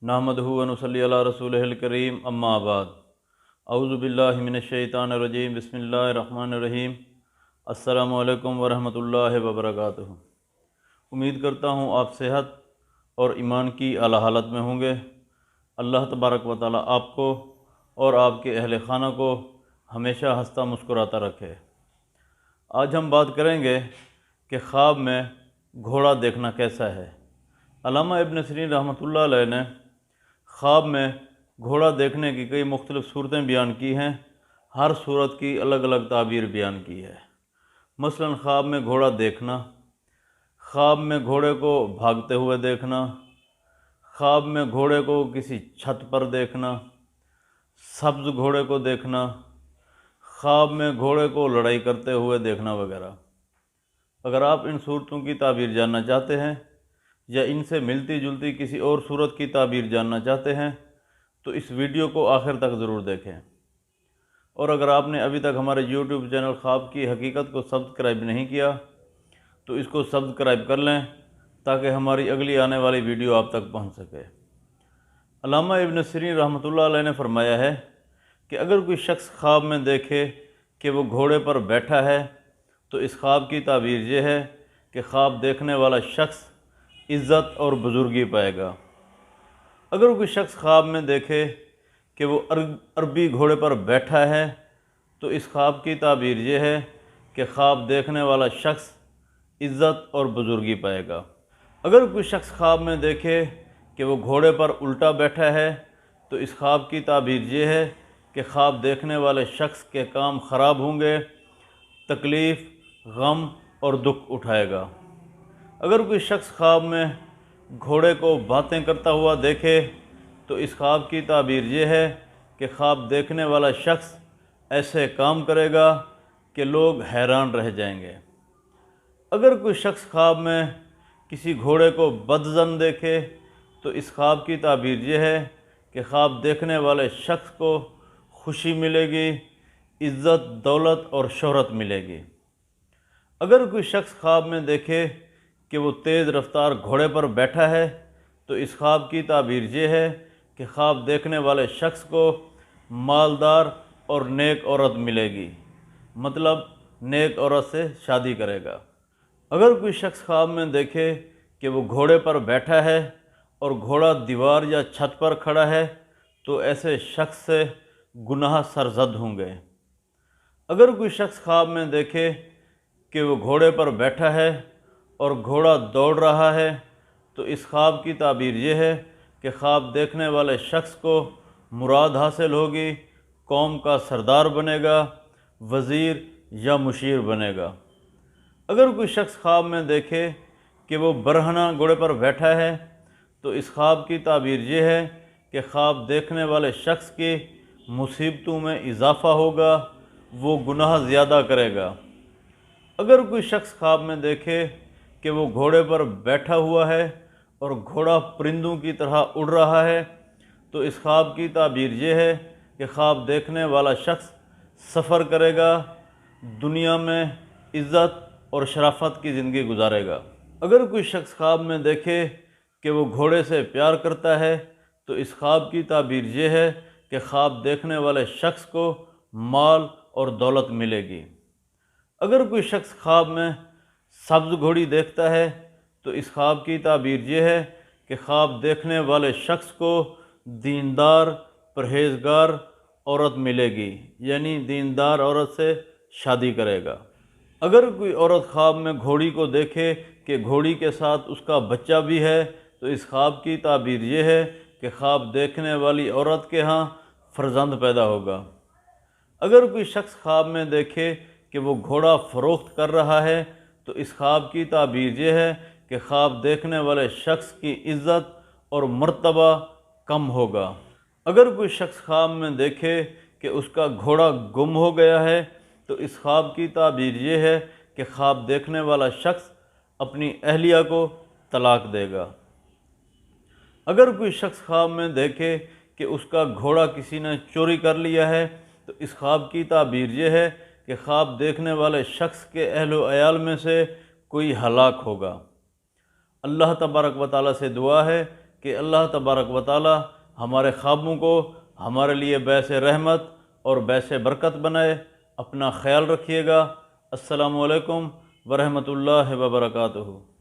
नहमदुहु व नुसल्ली अला रसूलिहिल करीम अम्मा बाद अऊज़ु बिल्लाहि मिनश शैतानिर रजीम बिस्मिल्लाहिर रहमानिर रहीम अस्सलामु अलैकुम व रहमतुल्लाहि व बरकातुहू। उम्मीद करता हूँ आप सेहत और ईमान की आला हालत में होंगे। अल्लाह तबारक व तआला आपको और आपके अहल खाना को हमेशा हंसता मुस्कुराता रखे। आज हम बात करेंगे कि ख्वाब में घोड़ा देखना कैसा है। अल्लामा इब्न सीरीन रहमतुल्लाह अलैह ने ख्वाब में घोड़ा देखने की कई मुख्तलिफ़ सूरतें बयान की हैं। हर सूरत की अलग अलग ताबीर बयान की है। मसलन ख्वाब में घोड़ा देखना, ख्वाब में घोड़े को भागते हुए देखना, ख्वाब में घोड़े को किसी छत पर देखना, सब्ज़ घोड़े को देखना, ख्वाब में घोड़े को लड़ाई करते हुए देखना वगैरह। अगर आप इन सूरतों की ताबीर जानना चाहते हैं या इनसे मिलती जुलती किसी और सूरत की ताबीर जानना चाहते हैं तो इस वीडियो को आखिर तक ज़रूर देखें। और अगर आपने अभी तक हमारे यूट्यूब चैनल ख्वाब की हकीकत को सब्सक्राइब नहीं किया तो इसको सब्सक्राइब कर लें ताकि हमारी अगली आने वाली वीडियो आप तक पहुंच सके। अल्लामा इब्न सीरीन रहमतुल्लाह अलैह ने फरमाया है कि अगर कोई शख्स ख्वाब में देखे कि वो घोड़े पर बैठा है तो इस ख्वाब की ताबीर ये है कि ख्वाब देखने वाला शख्स इज़्ज़त और बुज़ुर्गी पाएगा। अगर कोई शख्स ख्वाब में देखे कि वो अरबी घोड़े पर बैठा है तो इस ख्वाब की ताबीर ये है कि ख्वाब देखने वाला शख्स इज़्ज़त और बुज़ुर्गी पाएगा। अगर कोई शख्स ख्वाब में देखे कि वो घोड़े पर उल्टा बैठा है तो इस ख्वाब की ताबीर ये है कि ख्वाब देखने वाले शख्स के काम ख़राब होंगे, तकलीफ़, गम और दुख उठाएगा। अगर कोई शख्स ख्वाब में घोड़े को बातें करता हुआ देखे तो इस ख्वाब की ताबीर ये है कि ख्वाब देखने वाला शख्स ऐसे काम करेगा कि लोग हैरान रह जाएंगे। अगर कोई शख्स ख्वाब में किसी घोड़े को बदज़न देखे तो इस ख्वाब की ताबीर ये है कि ख्वाब देखने वाले शख्स को खुशी मिलेगी, इज़्ज़त, दौलत और शोहरत मिलेगी। अगर कोई शख्स ख्वाब में देखे कि वो तेज़ रफ्तार घोड़े पर बैठा है तो इस ख्वाब की ताबीर ये है कि ख्वाब देखने वाले शख्स को मालदार और नेक औरत मिलेगी, मतलब नेक औरत से शादी करेगा। अगर कोई शख्स ख्वाब में देखे कि वो घोड़े पर बैठा है और घोड़ा दीवार या छत पर खड़ा है तो ऐसे शख्स से गुनाह सरज़द होंगे। अगर कोई शख्स ख्वाब में देखे कि वो घोड़े पर बैठा है और घोड़ा दौड़ रहा है तो इस ख्वाब की ताबीर ये है कि ख्वाब देखने वाले शख्स को मुराद हासिल होगी, कौम का सरदार बनेगा, वज़ीर या मुशीर बनेगा। अगर कोई शख्स ख्वाब में देखे कि वो बरहना घोड़े पर बैठा है तो इस ख्वाब की ताबीर ये है कि ख्वाब देखने वाले शख्स की मुसीबतों में इजाफ़ा होगा, वो गुनाह ज़्यादा करेगा। अगर कोई शख्स ख्वाब में देखे कि वो घोड़े पर बैठा हुआ है और घोड़ा परिंदों की तरह उड़ रहा है तो इस ख्वाब की ताबीर ये है कि ख्वाब देखने वाला शख्स सफ़र करेगा, दुनिया में इज़्ज़त और शराफत की ज़िंदगी गुजारेगा। अगर कोई शख्स ख्वाब में देखे कि वो घोड़े से प्यार करता है तो इस ख्वाब की ताबीर ये है कि ख्वाब देखने वाले शख्स को माल और दौलत मिलेगी। अगर कोई शख्स ख्वाब में सब्ज़ घोड़ी देखता है तो इस ख्वाब की ताबीर ये है कि ख्वाब देखने वाले शख्स को दीनदार, परहेज़गार औरत मिलेगी, यानी दीनदार औरत से शादी करेगा। अगर कोई औरत ख्वाब में घोड़ी को देखे कि घोड़ी के साथ उसका बच्चा भी है तो इस ख्वाब की ताबीर ये है कि ख्वाब देखने वाली औरत के यहाँ फ़र्जंद पैदा होगा। अगर कोई शख्स ख्वाब में देखे कि वो घोड़ा फ़रोख्त कर रहा है तो इस ख्वाब की ताबीर ये है कि ख्वाब देखने वाले शख्स की इज़्ज़त और मर्तबा कम होगा। अगर कोई शख्स ख्वाब में देखे कि उसका घोड़ा गुम हो गया है तो इस ख्वाब की ताबीर ये है कि ख्वाब देखने वाला शख्स अपनी अहलिया को तलाक देगा। अगर कोई शख्स ख्वाब में देखे कि उसका घोड़ा किसी ने चोरी कर लिया है तो इस ख्वाब की ताबीर ये है कि ख्वाब देखने वाले शख्स के अहलो अयाल में से कोई हलाक होगा। अल्लाह तबारक व तआला से दुआ है کہ اللہ تبارک و تعالی ہمارے خوابوں کو ہمارے لیے باعث رحمت اور باعث برکت بنائے۔ اپنا خیال رکھیے گا۔ السلام علیکم ورحمۃ اللہ وبرکاتہ۔